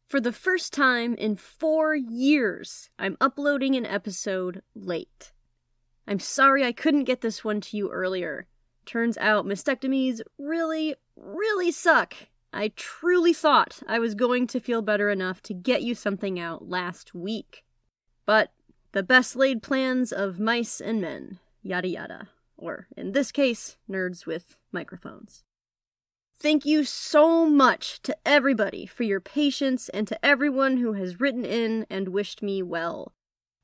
For the first time in 4 years, I'm uploading an episode late. I'm sorry I couldn't get this one to you earlier. Turns out mastectomies really suck. I truly thought I was going to feel better enough to get you something out last week. But the best laid plans of mice and men, yada yada. Or, in this case, nerds with microphones. Thank you so much to everybody for your patience and to everyone who has written in and wished me well.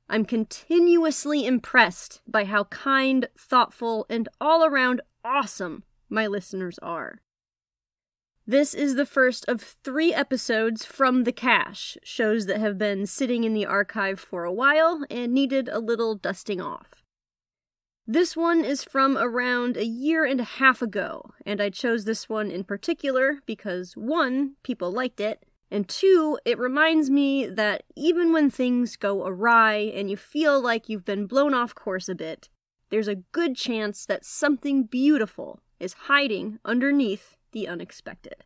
I'm continuously impressed by how kind, thoughtful, and all-around awesome my listeners are. This is the first of 3 episodes from the cache, shows that have been sitting in the archive for a while and needed a little dusting off. This one is from around 1.5 years ago, and I chose this one in particular because 1, people liked it, and 2, it reminds me that even when things go awry and you feel like you've been blown off course a bit, there's a good chance that something beautiful is hiding underneath the unexpected.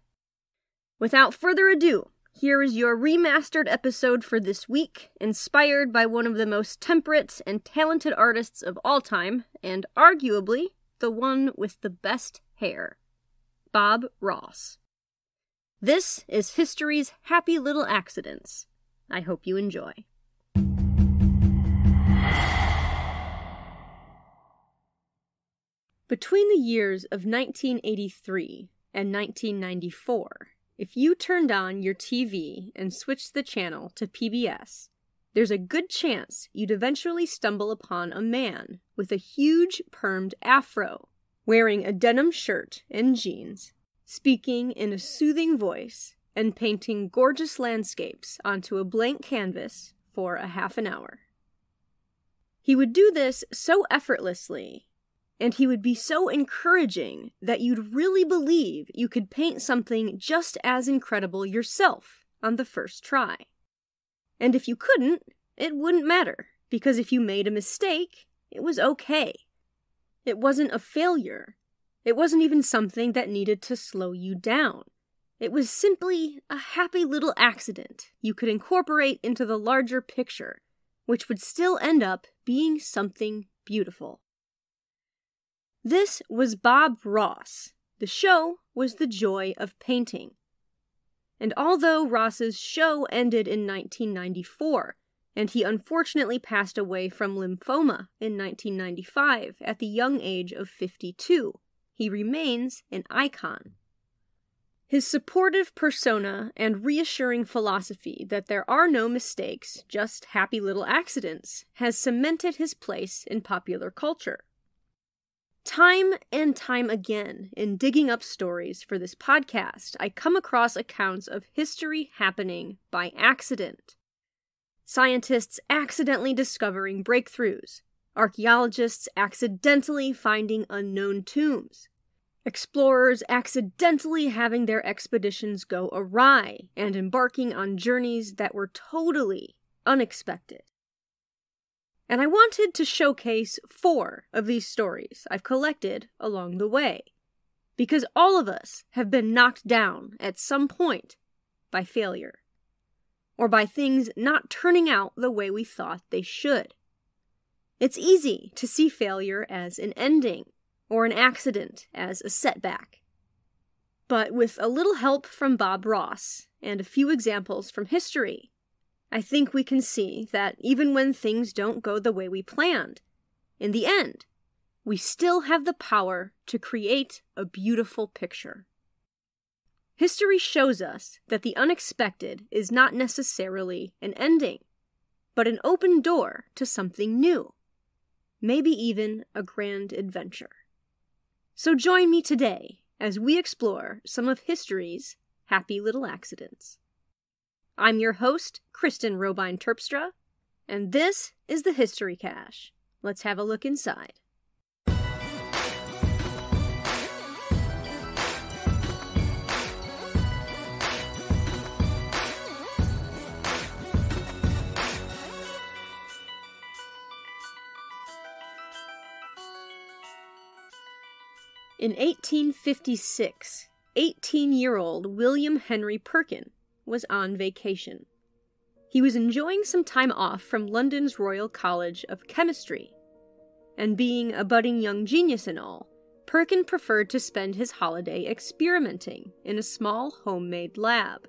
Without further ado, here is your remastered episode for this week, inspired by one of the most temperate and talented artists of all time, and arguably the one with the best hair, Bob Ross. This is history's happy little accidents. I hope you enjoy. Between the years of 1983 and 1994, if you turned on your TV and switched the channel to PBS, there's a good chance you'd eventually stumble upon a man with a huge permed afro, wearing a denim shirt and jeans, speaking in a soothing voice, and painting gorgeous landscapes onto a blank canvas for a half an hour. He would do this so effortlessly, and he would be so encouraging that you'd really believe you could paint something just as incredible yourself on the first try. And if you couldn't, it wouldn't matter, because if you made a mistake, it was okay. It wasn't a failure. It wasn't even something that needed to slow you down. It was simply a happy little accident you could incorporate into the larger picture, which would still end up being something beautiful. This was Bob Ross. The show was The Joy of Painting. And although Ross's show ended in 1994, and he unfortunately passed away from lymphoma in 1995 at the young age of 52, he remains an icon. His supportive persona and reassuring philosophy that there are no mistakes, just happy little accidents, has cemented his place in popular culture. Time and time again, in digging up stories for this podcast, I come across accounts of history happening by accident. Scientists accidentally discovering breakthroughs, archaeologists accidentally finding unknown tombs, explorers accidentally having their expeditions go awry and embarking on journeys that were totally unexpected. And I wanted to showcase 4 of these stories I've collected along the way, because all of us have been knocked down at some point by failure, or by things not turning out the way we thought they should. It's easy to see failure as an ending, or an accident as a setback. But with a little help from Bob Ross, and a few examples from history, I think we can see that even when things don't go the way we planned, in the end, we still have the power to create a beautiful picture. History shows us that the unexpected is not necessarily an ending, but an open door to something new, maybe even a grand adventure. So join me today as we explore some of history's happy little accidents. I'm your host, Kristen Robine Terpstra, and this is the History Cache. Let's have a look inside. In 1856, 18-year-old William Henry Perkin was on vacation. He was enjoying some time off from London's Royal College of Chemistry. And being a budding young genius and all, Perkin preferred to spend his holiday experimenting in a small homemade lab.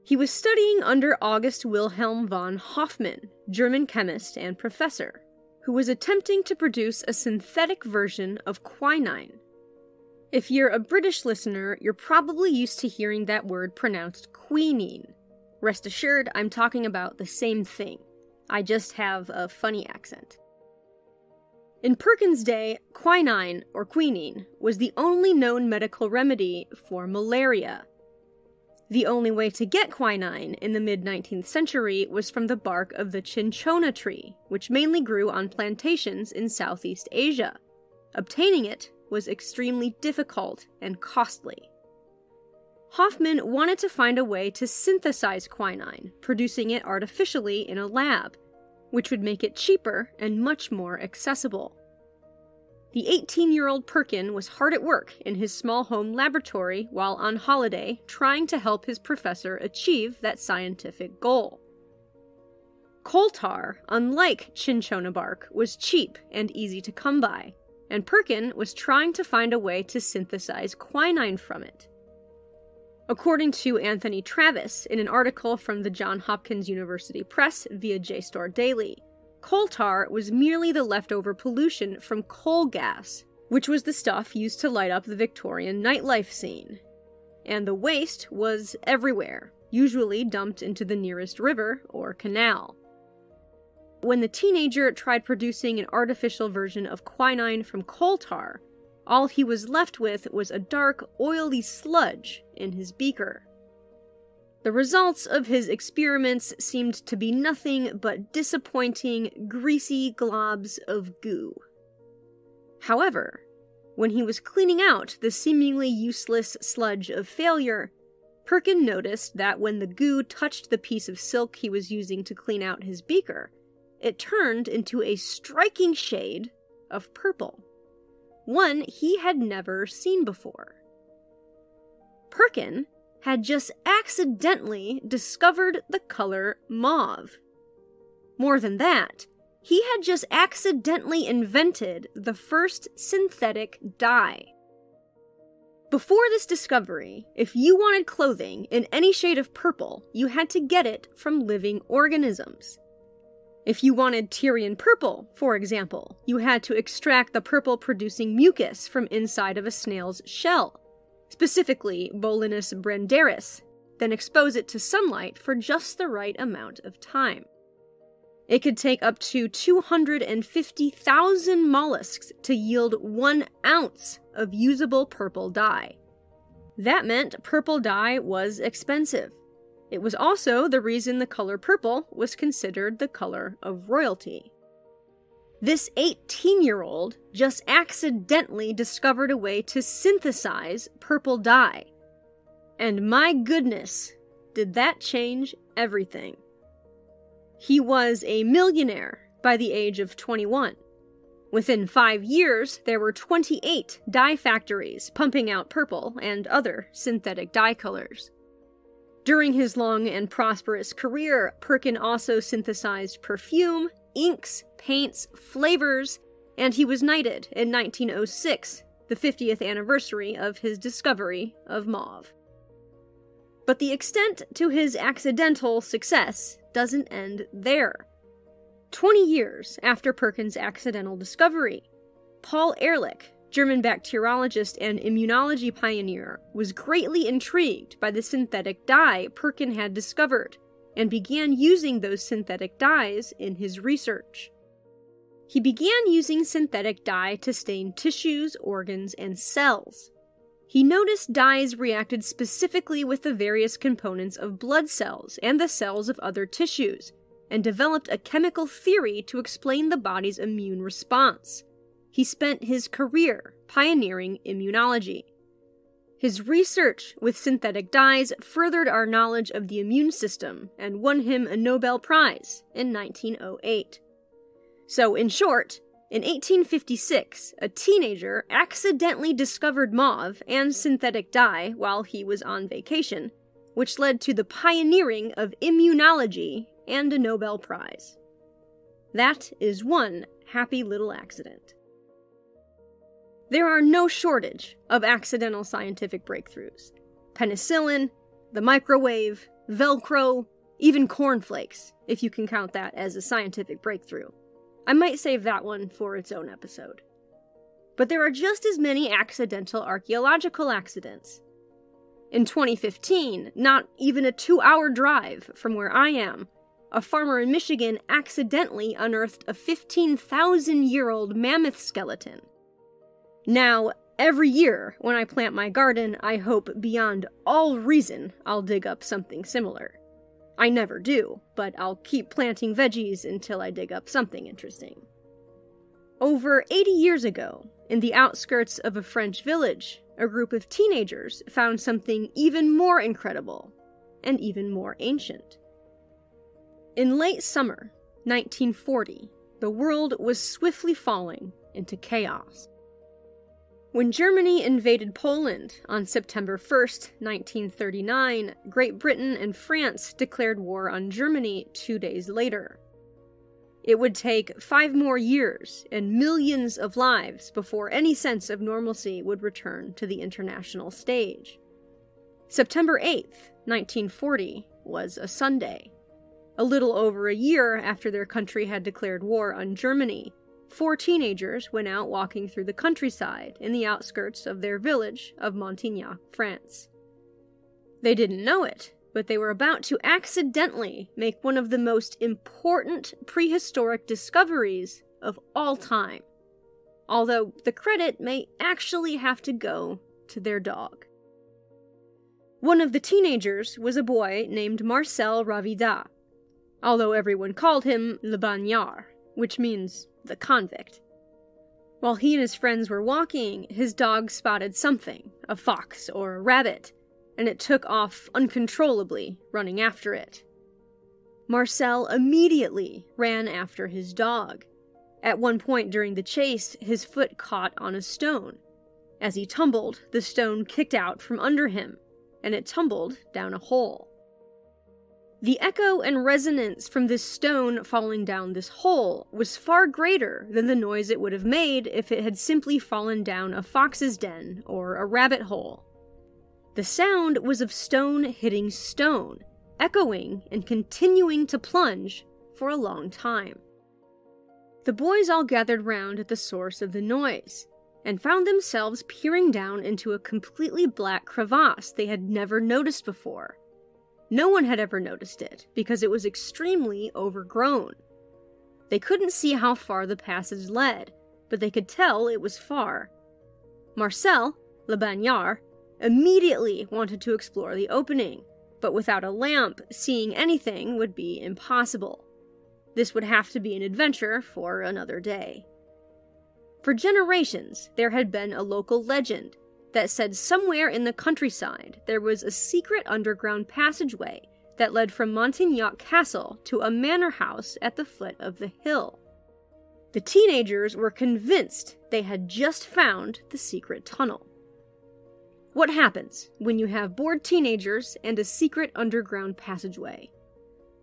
He was studying under August Wilhelm von Hofmann, German chemist and professor, who was attempting to produce a synthetic version of quinine. If you're a British listener, you're probably used to hearing that word pronounced quinine. Rest assured, I'm talking about the same thing. I just have a funny accent. In Perkin's day, quinine, or quinine, was the only known medical remedy for malaria. The only way to get quinine in the mid-19th century was from the bark of the cinchona tree, which mainly grew on plantations in Southeast Asia. Obtaining it was extremely difficult and costly. Hofmann wanted to find a way to synthesize quinine, producing it artificially in a lab, which would make it cheaper and much more accessible. The 18-year-old Perkin was hard at work in his small home laboratory while on holiday, trying to help his professor achieve that scientific goal. Coal tar, unlike cinchona bark, was cheap and easy to come by, and Perkin was trying to find a way to synthesize quinine from it. According to Anthony Travis, in an article from the Johns Hopkins University Press via JSTOR Daily, coal tar was merely the leftover pollution from coal gas, which was the stuff used to light up the Victorian nightlife scene. And the waste was everywhere, usually dumped into the nearest river or canal. When the teenager tried producing an artificial version of quinine from coal tar, all he was left with was a dark, oily sludge in his beaker. The results of his experiments seemed to be nothing but disappointing, greasy globs of goo. However, when he was cleaning out the seemingly useless sludge of failure, Perkin noticed that when the goo touched the piece of silk he was using to clean out his beaker, it turned into a striking shade of purple, one he had never seen before. Perkin had just accidentally discovered the color mauve. More than that, he had just accidentally invented the first synthetic dye. Before this discovery, if you wanted clothing in any shade of purple, you had to get it from living organisms. If you wanted Tyrian purple, for example, you had to extract the purple-producing mucus from inside of a snail's shell, specifically Bolinus brendaris, then expose it to sunlight for just the right amount of time. It could take up to 250,000 mollusks to yield 1 ounce of usable purple dye. That meant purple dye was expensive. It was also the reason the color purple was considered the color of royalty. This 18-year-old just accidentally discovered a way to synthesize purple dye. And my goodness, did that change everything. He was a millionaire by the age of 21. Within 5 years, there were 28 dye factories pumping out purple and other synthetic dye colors. During his long and prosperous career, Perkin also synthesized perfume, inks, paints, flavors, and he was knighted in 1906, the 50th anniversary of his discovery of mauve. But the extent to his accidental success doesn't end there. 20 years after Perkin's accidental discovery, Paul Ehrlich, German bacteriologist and immunology pioneer, was greatly intrigued by the synthetic dye Perkin had discovered and began using those synthetic dyes in his research. He began using synthetic dye to stain tissues, organs, and cells. He noticed dyes reacted specifically with the various components of blood cells and the cells of other tissues, and developed a chemical theory to explain the body's immune response. He spent his career pioneering immunology. His research with synthetic dyes furthered our knowledge of the immune system and won him a Nobel Prize in 1908. So, in short, in 1856, a teenager accidentally discovered mauve and synthetic dye while he was on vacation, which led to the pioneering of immunology and a Nobel Prize. That is one happy little accident. There are no shortage of accidental scientific breakthroughs. Penicillin, the microwave, Velcro, even cornflakes, if you can count that as a scientific breakthrough. I might save that one for its own episode. But there are just as many accidental archaeological accidents. In 2015, not even a 2-hour drive from where I am, a farmer in Michigan accidentally unearthed a 15,000-year-old mammoth skeleton. Now, every year when I plant my garden, I hope beyond all reason I'll dig up something similar. I never do, but I'll keep planting veggies until I dig up something interesting. Over 80 years ago, in the outskirts of a French village, a group of teenagers found something even more incredible and even more ancient. In late summer 1940, the world was swiftly falling into chaos. When Germany invaded Poland on September 1st, 1939, Great Britain and France declared war on Germany 2 days later. It would take 5 more years and millions of lives before any sense of normalcy would return to the international stage. September 8th, 1940, was a Sunday. A little over a year after their country had declared war on Germany, 4 teenagers went out walking through the countryside in the outskirts of their village of Montignac, France. They didn't know it, but they were about to accidentally make one of the most important prehistoric discoveries of all time. Although the credit may actually have to go to their dog. One of the teenagers was a boy named Marcel Ravida, although everyone called him Le Bagnard, which means the convict. While he and his friends were walking, his dog spotted something, a fox or a rabbit, and it took off uncontrollably, running after it. Marcel immediately ran after his dog. At one point during the chase, his foot caught on a stone. As he tumbled, the stone kicked out from under him, and it tumbled down a hole. The echo and resonance from this stone falling down this hole was far greater than the noise it would have made if it had simply fallen down a fox's den or a rabbit hole. The sound was of stone hitting stone, echoing and continuing to plunge for a long time. The boys all gathered round at the source of the noise, and found themselves peering down into a completely black crevasse they had never noticed before. No one had ever noticed it, because it was extremely overgrown. They couldn't see how far the passage led, but they could tell it was far. Marcel, Le Bagnard, immediately wanted to explore the opening, but without a lamp, seeing anything would be impossible. This would have to be an adventure for another day. For generations, there had been a local legend that said somewhere in the countryside there was a secret underground passageway that led from Montignac Castle to a manor house at the foot of the hill. The teenagers were convinced they had just found the secret tunnel. What happens when you have bored teenagers and a secret underground passageway?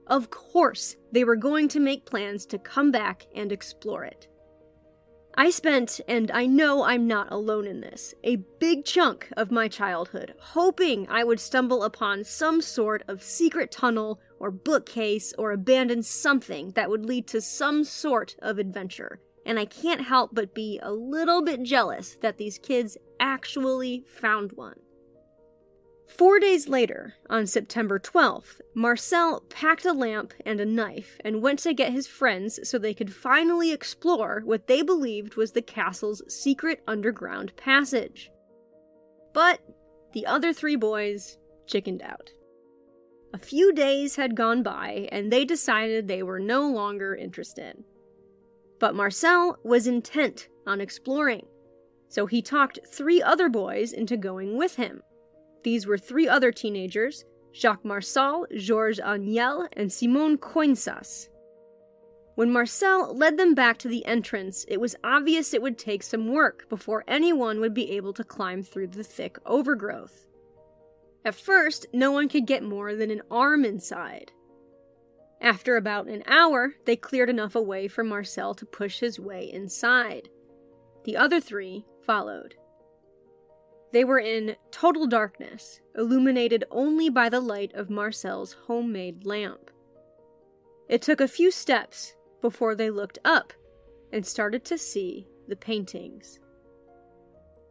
Of course, they were going to make plans to come back and explore it. I spent, and I know I'm not alone in this, a big chunk of my childhood hoping I would stumble upon some sort of secret tunnel or bookcase or abandoned something that would lead to some sort of adventure, and I can't help but be a little bit jealous that these kids actually found one. 4 days later, on September 12th, Marcel packed a lamp and a knife and went to get his friends so they could finally explore what they believed was the castle's secret underground passage. But the other 3 boys chickened out. A few days had gone by, and they decided they were no longer interested. But Marcel was intent on exploring, so he talked 3 other boys into going with him. These were 3 other teenagers, Jacques Marçal, Georges Agnel, and Simon Coinsas. When Marcel led them back to the entrance, it was obvious it would take some work before anyone would be able to climb through the thick overgrowth. At first, no one could get more than an arm inside. After about an hour, they cleared enough away for Marcel to push his way inside. The other 3 followed. They were in total darkness, illuminated only by the light of Marcel's homemade lamp. It took a few steps before they looked up and started to see the paintings.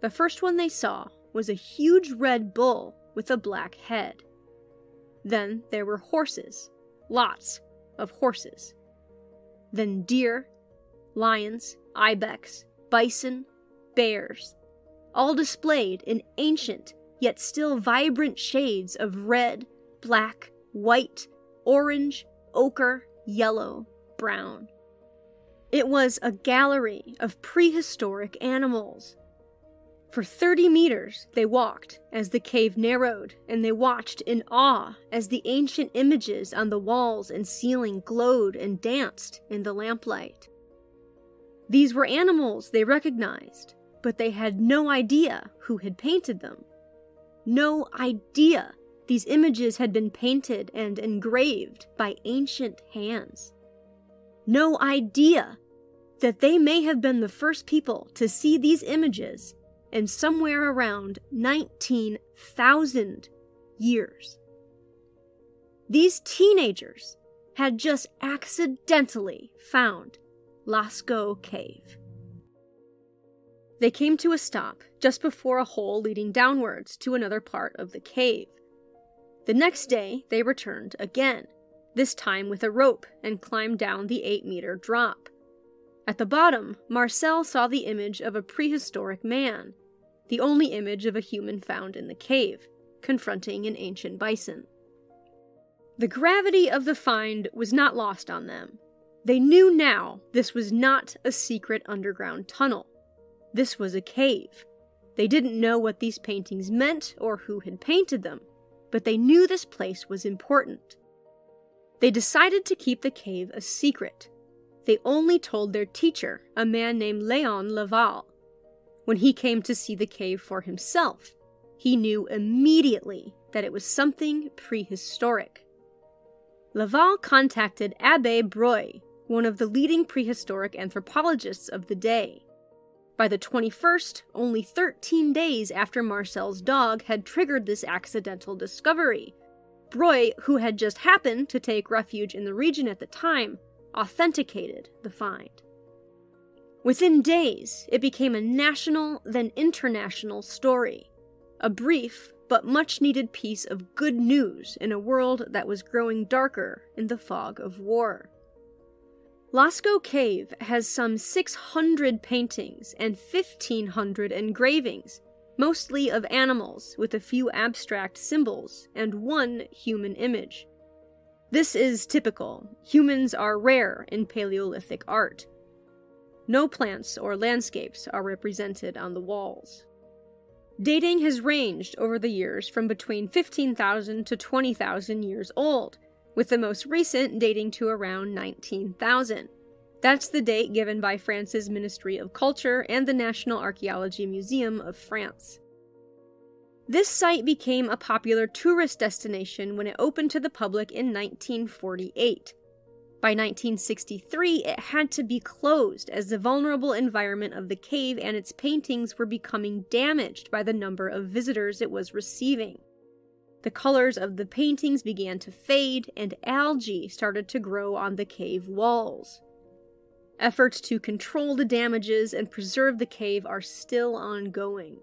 The first one they saw was a huge red bull with a black head. Then there were horses, lots of horses. Then deer, lions, ibex, bison, bears, all displayed in ancient yet still vibrant shades of red, black, white, orange, ochre, yellow, brown. It was a gallery of prehistoric animals. For 30 meters they walked as the cave narrowed, and they watched in awe as the ancient images on the walls and ceiling glowed and danced in the lamplight. These were animals they recognized, but they had no idea who had painted them. No idea these images had been painted and engraved by ancient hands. No idea that they may have been the first people to see these images in somewhere around 19,000 years. These teenagers had just accidentally found Lascaux Cave. They came to a stop just before a hole leading downwards to another part of the cave. The next day they returned again, this time with a rope, and climbed down the 8-meter drop. At the bottom, Marcel saw the image of a prehistoric man, the only image of a human found in the cave, confronting an ancient bison. The gravity of the find was not lost on them. They knew now this was not a secret underground tunnel. This was a cave. They didn't know what these paintings meant or who had painted them, but they knew this place was important. They decided to keep the cave a secret. They only told their teacher, a man named Léon Laval. When he came to see the cave for himself, he knew immediately that it was something prehistoric. Laval contacted Abbé Breuil, one of the leading prehistoric anthropologists of the day. By the 21st, only 13 days after Marcel's dog had triggered this accidental discovery, Breuil, who had just happened to take refuge in the region at the time, authenticated the find. Within days, it became a national, then international story. A brief, but much-needed piece of good news in a world that was growing darker in the fog of war. Lascaux Cave has some 600 paintings and 1,500 engravings, mostly of animals with a few abstract symbols and one human image. This is typical. Humans are rare in Paleolithic art. No plants or landscapes are represented on the walls. Dating has ranged over the years from between 15,000 to 20,000 years old, with the most recent dating to around 19,000. That's the date given by France's Ministry of Culture and the National Archaeology Museum of France. This site became a popular tourist destination when it opened to the public in 1948. By 1963, it had to be closed as the vulnerable environment of the cave and its paintings were becoming damaged by the number of visitors it was receiving. The colors of the paintings began to fade, and algae started to grow on the cave walls. Efforts to control the damages and preserve the cave are still ongoing.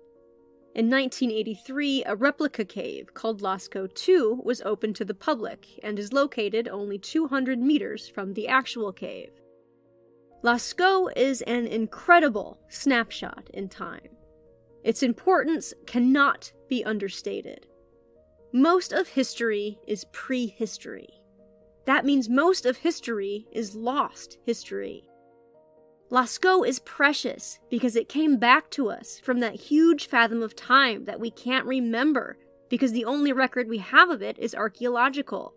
In 1983, a replica cave called Lascaux II was opened to the public and is located only 200 meters from the actual cave. Lascaux is an incredible snapshot in time. Its importance cannot be understated. Most of history is prehistory. That means most of history is lost history. Lascaux is precious because it came back to us from that huge fathom of time that we can't remember because the only record we have of it is archaeological.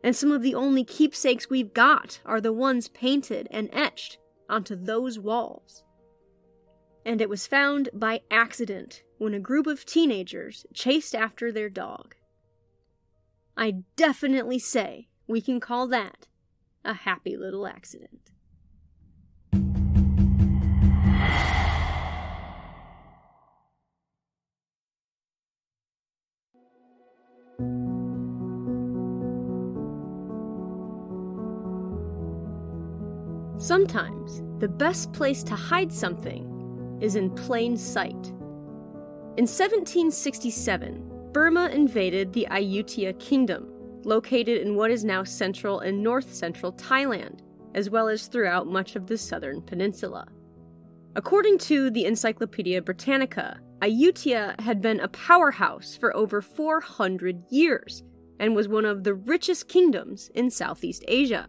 And some of the only keepsakes we've got are the ones painted and etched onto those walls. and it was found by accident when a group of teenagers chased after their dog. I definitely say we can call that a happy little accident. Sometimes the best place to hide something is in plain sight. In 1767, Burma invaded the Ayutthaya Kingdom, located in what is now central and north-central Thailand, as well as throughout much of the southern peninsula. According to the Encyclopedia Britannica, Ayutthaya had been a powerhouse for over 400 years and was one of the richest kingdoms in Southeast Asia.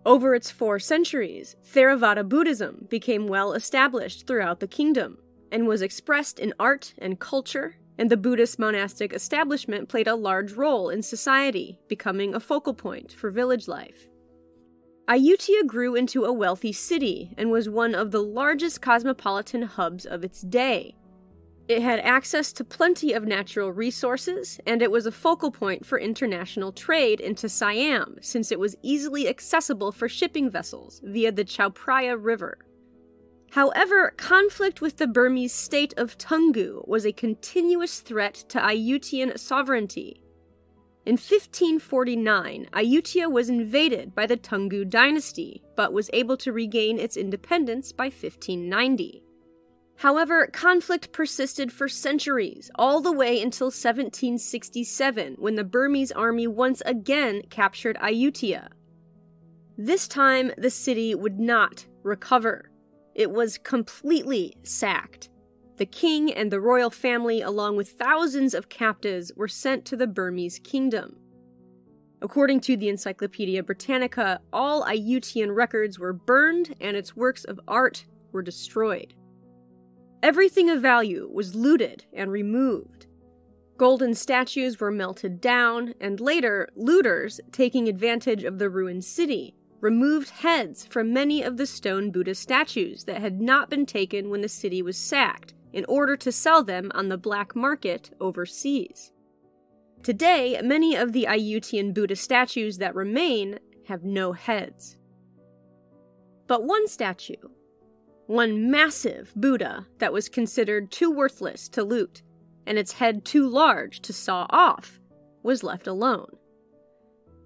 Over its 4 centuries, Theravada Buddhism became well established throughout the kingdom and was expressed in art and culture, and the Buddhist monastic establishment played a large role in society, becoming a focal point for village life. Ayutthaya grew into a wealthy city and was one of the largest cosmopolitan hubs of its day. It had access to plenty of natural resources, and it was a focal point for international trade into Siam, since it was easily accessible for shipping vessels via the Chao Phraya River. However, conflict with the Burmese state of Toungoo was a continuous threat to Ayutthayan sovereignty. In 1549, Ayutthaya was invaded by the Toungoo dynasty, but was able to regain its independence by 1590. However, conflict persisted for centuries, all the way until 1767, when the Burmese army once again captured Ayutthaya. This time, the city would not recover. It was completely sacked. The king and the royal family, along with thousands of captives, were sent to the Burmese kingdom. According to the Encyclopedia Britannica, all Ayutthayan records were burned and its works of art were destroyed. Everything of value was looted and removed. Golden statues were melted down, and later, looters, taking advantage of the ruined city, removed heads from many of the stone Buddha statues that had not been taken when the city was sacked, in order to sell them on the black market overseas. Today, many of the Ayutthayan Buddha statues that remain have no heads. But one statue, one massive Buddha that was considered too worthless to loot, and its head too large to saw off, was left alone.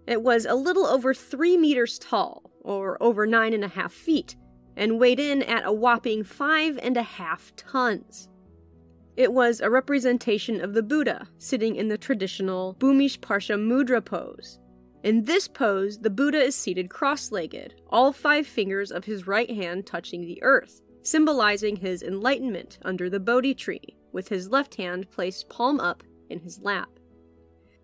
It was a little over 3 meters tall, or over 9.5 feet, and weighed in at a whopping 5.5 tons. It was a representation of the Buddha sitting in the traditional Bhumishparsha Mudra pose. In this pose, the Buddha is seated cross-legged, all 5 fingers of his right hand touching the earth, symbolizing his enlightenment under the Bodhi tree, with his left hand placed palm up in his lap.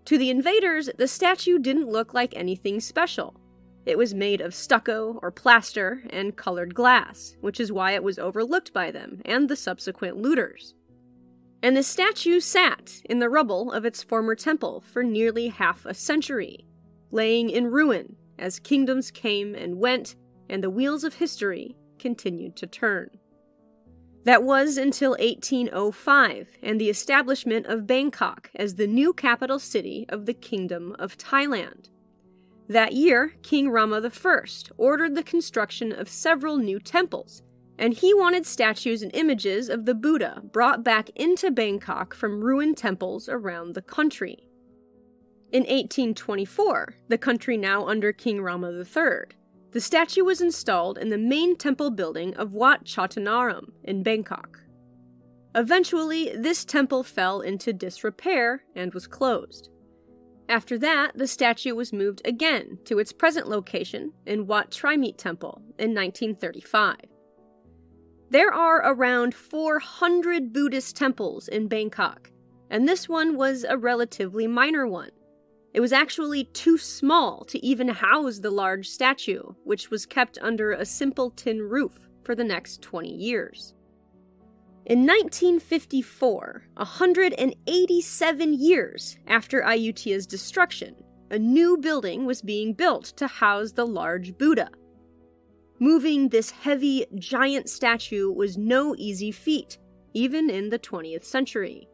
To the invaders, the statue didn't look like anything special. It was made of stucco or plaster and colored glass, which is why it was overlooked by them and the subsequent looters. And the statue sat in the rubble of its former temple for nearly half a century, laying in ruin as kingdoms came and went and the wheels of history continued to turn. That was until 1805 and the establishment of Bangkok as the new capital city of the Kingdom of Thailand. That year, King Rama I ordered the construction of several new temples, and he wanted statues and images of the Buddha brought back into Bangkok from ruined temples around the country. In 1824, the country now under King Rama III, the statue was installed in the main temple building of Wat Chattanaram in Bangkok. Eventually, this temple fell into disrepair and was closed. After that, the statue was moved again to its present location in Wat Trimit Temple in 1935. There are around 400 Buddhist temples in Bangkok, and this one was a relatively minor one. It was actually too small to even house the large statue, which was kept under a simple tin roof for the next 20 years. In 1954, 187 years after Ayutthaya's destruction, a new building was being built to house the large Buddha. Moving this heavy, giant statue was no easy feat, even in the 20th century.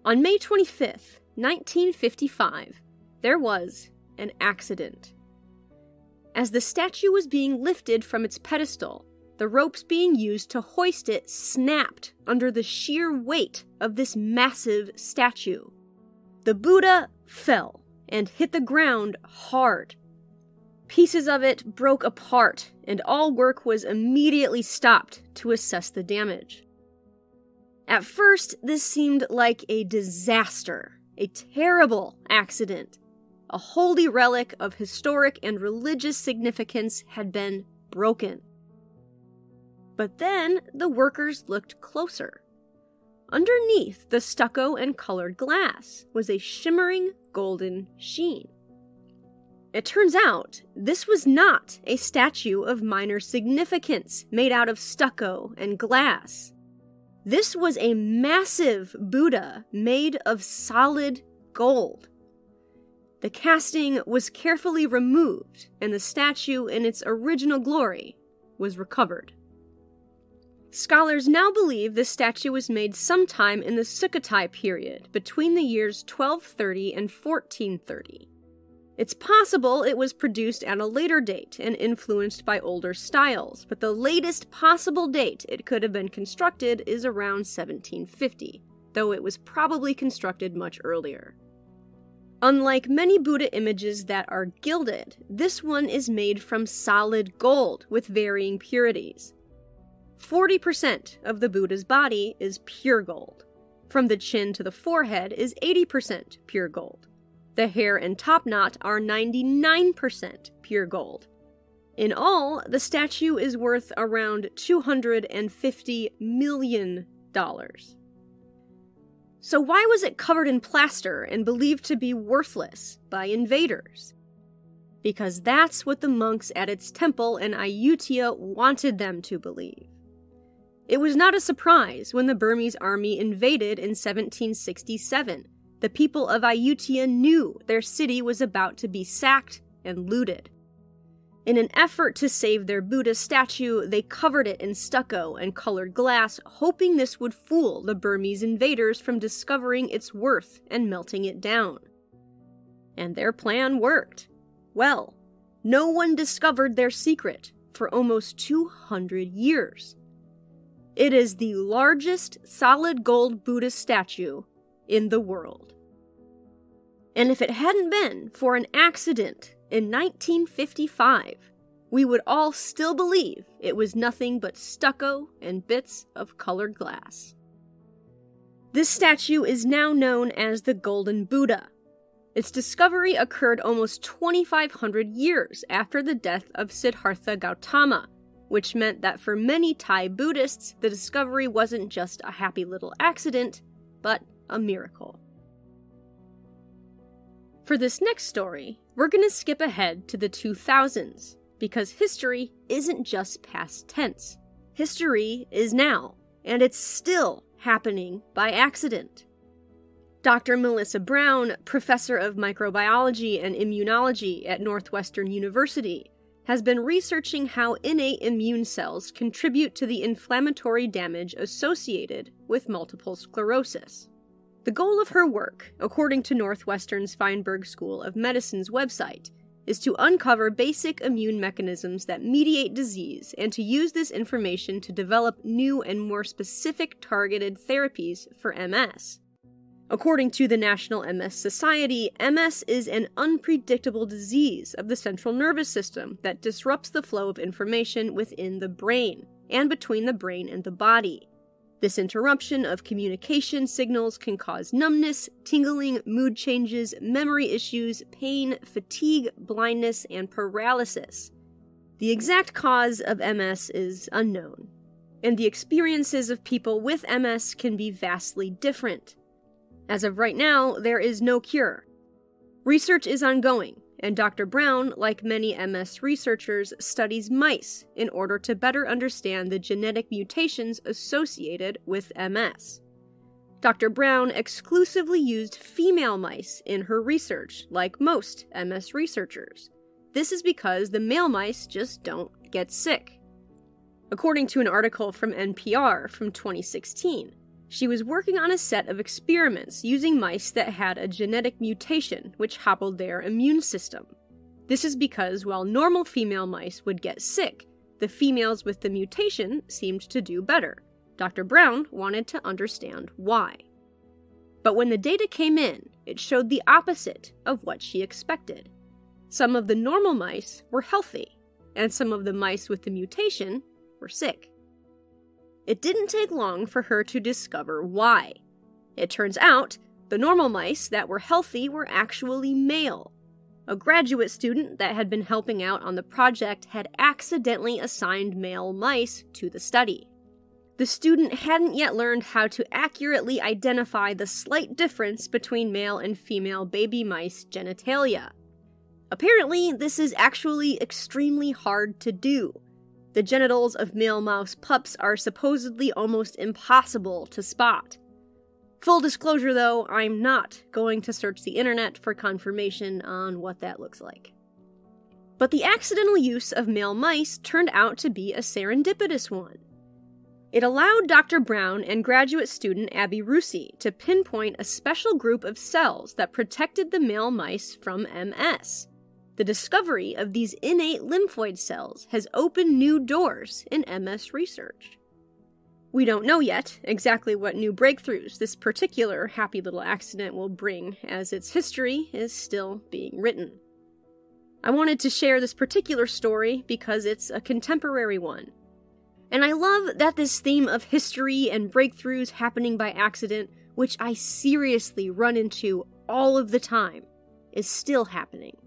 On May 25th, 1955, there was an accident. As the statue was being lifted from its pedestal, the ropes being used to hoist it snapped under the sheer weight of this massive statue. The Buddha fell and hit the ground hard. Pieces of it broke apart, and all work was immediately stopped to assess the damage. At first, this seemed like a disaster, a terrible accident. A holy relic of historic and religious significance had been broken. But then the workers looked closer. Underneath the stucco and colored glass was a shimmering golden sheen. It turns out this was not a statue of minor significance made out of stucco and glass. This was a massive Buddha made of solid gold. The casting was carefully removed, and the statue in its original glory was recovered. Scholars now believe the statue was made sometime in the Sukhothai period, between the years 1230 and 1430. It's possible it was produced at a later date and influenced by older styles, but the latest possible date it could have been constructed is around 1750, though it was probably constructed much earlier. Unlike many Buddha images that are gilded, this one is made from solid gold with varying purities. 40% of the Buddha's body is pure gold. From the chin to the forehead is 80% pure gold. The hair and top knot are 99% pure gold. In all, the statue is worth around $250 million. So why was it covered in plaster and believed to be worthless by invaders? Because that's what the monks at its temple in Ayutthaya wanted them to believe. It was not a surprise when the Burmese army invaded in 1767. The people of Ayutthaya knew their city was about to be sacked and looted. In an effort to save their Buddha statue, they covered it in stucco and colored glass, hoping this would fool the Burmese invaders from discovering its worth and melting it down. And their plan worked. Well, no one discovered their secret for almost 200 years. It is the largest solid gold Buddha statue in the world. And if it hadn't been for an accident in 1955, we would all still believe it was nothing but stucco and bits of colored glass. This statue is now known as the Golden Buddha. Its discovery occurred almost 2,500 years after the death of Siddhartha Gautama, which meant that for many Thai Buddhists, the discovery wasn't just a happy little accident, but a miracle. For this next story, we're going to skip ahead to the 2000s, because history isn't just past tense. History is now, and it's still happening by accident. Dr. Melissa Brown, professor of microbiology and immunology at Northwestern University, has been researching how innate immune cells contribute to the inflammatory damage associated with multiple sclerosis. The goal of her work, according to Northwestern's Feinberg School of Medicine's website, is to uncover basic immune mechanisms that mediate disease and to use this information to develop new and more specific targeted therapies for MS. According to the National MS Society, MS is an unpredictable disease of the central nervous system that disrupts the flow of information within the brain and between the brain and the body. This interruption of communication signals can cause numbness, tingling, mood changes, memory issues, pain, fatigue, blindness, and paralysis. The exact cause of MS is unknown, and the experiences of people with MS can be vastly different. As of right now, there is no cure. Research is ongoing, and Dr. Brown, like many MS researchers, studies mice in order to better understand the genetic mutations associated with MS. Dr. Brown exclusively used female mice in her research, like most MS researchers. This is because the male mice just don't get sick. According to an article from NPR from 2016, she was working on a set of experiments using mice that had a genetic mutation which hobbled their immune system. This is because while normal female mice would get sick, the females with the mutation seemed to do better. Dr. Brown wanted to understand why. But when the data came in, it showed the opposite of what she expected. Some of the normal mice were healthy, and some of the mice with the mutation were sick. It didn't take long for her to discover why. It turns out, the normal mice that were healthy were actually male. A graduate student that had been helping out on the project had accidentally assigned male mice to the study. The student hadn't yet learned how to accurately identify the slight difference between male and female baby mice genitalia. Apparently, this is actually extremely hard to do. The genitals of male mouse pups are supposedly almost impossible to spot. Full disclosure though, I'm not going to search the internet for confirmation on what that looks like. But the accidental use of male mice turned out to be a serendipitous one. It allowed Dr. Brown and graduate student Abby Rusi to pinpoint a special group of cells that protected the male mice from MS. The discovery of these innate lymphoid cells has opened new doors in MS research. We don't know yet exactly what new breakthroughs this particular happy little accident will bring, as its history is still being written. I wanted to share this particular story because it's a contemporary one. And I love that this theme of history and breakthroughs happening by accident, which I seriously run into all of the time, is still happening.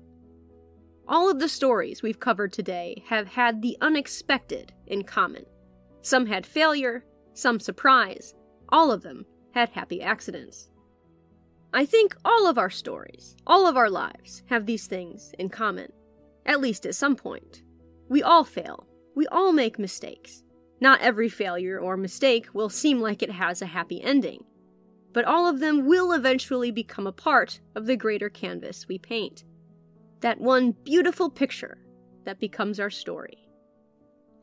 All of the stories we've covered today have had the unexpected in common. Some had failure, some surprise, all of them had happy accidents. I think all of our stories, all of our lives, have these things in common, at least at some point. We all fail. We all make mistakes. Not every failure or mistake will seem like it has a happy ending, but all of them will eventually become a part of the greater canvas we paint. That one beautiful picture that becomes our story.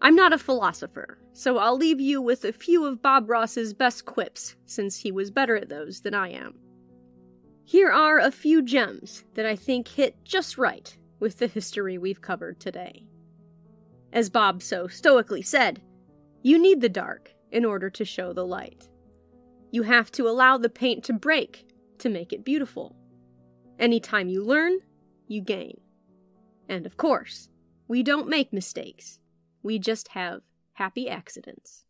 I'm not a philosopher, so I'll leave you with a few of Bob Ross's best quips, since he was better at those than I am. Here are a few gems that I think hit just right with the history we've covered today. As Bob so stoically said, you need the dark in order to show the light. You have to allow the paint to break to make it beautiful. Anytime you learn, you gain. And of course, we don't make mistakes. We just have happy accidents.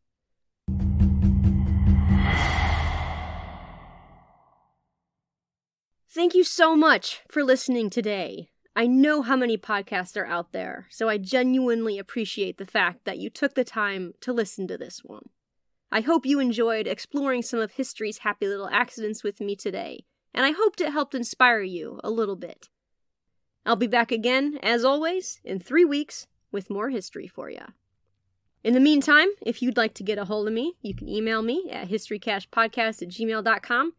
Thank you so much for listening today. I know how many podcasts are out there, so I genuinely appreciate the fact that you took the time to listen to this one. I hope you enjoyed exploring some of history's happy little accidents with me today, and I hoped it helped inspire you a little bit. I'll be back again, as always, in 3 weeks with more history for you. In the meantime, if you'd like to get a hold of me, you can email me at historycashpodcast@gmail.com.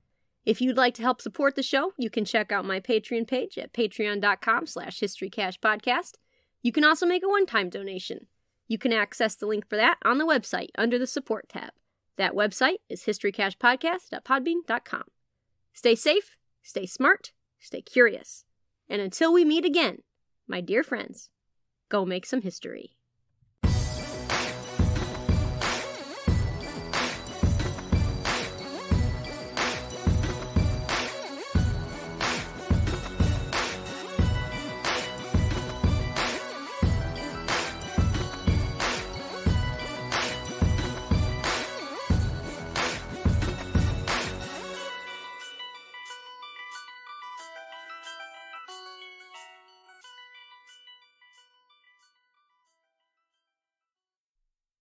If you'd like to help support the show, you can check out my Patreon page at patreon.com/historycashpodcast. You can also make a one-time donation. You can access the link for that on the website under the support tab. That website is historycashpodcast.podbean.com. Stay safe, stay smart, stay curious. And until we meet again, my dear friends, go make some history.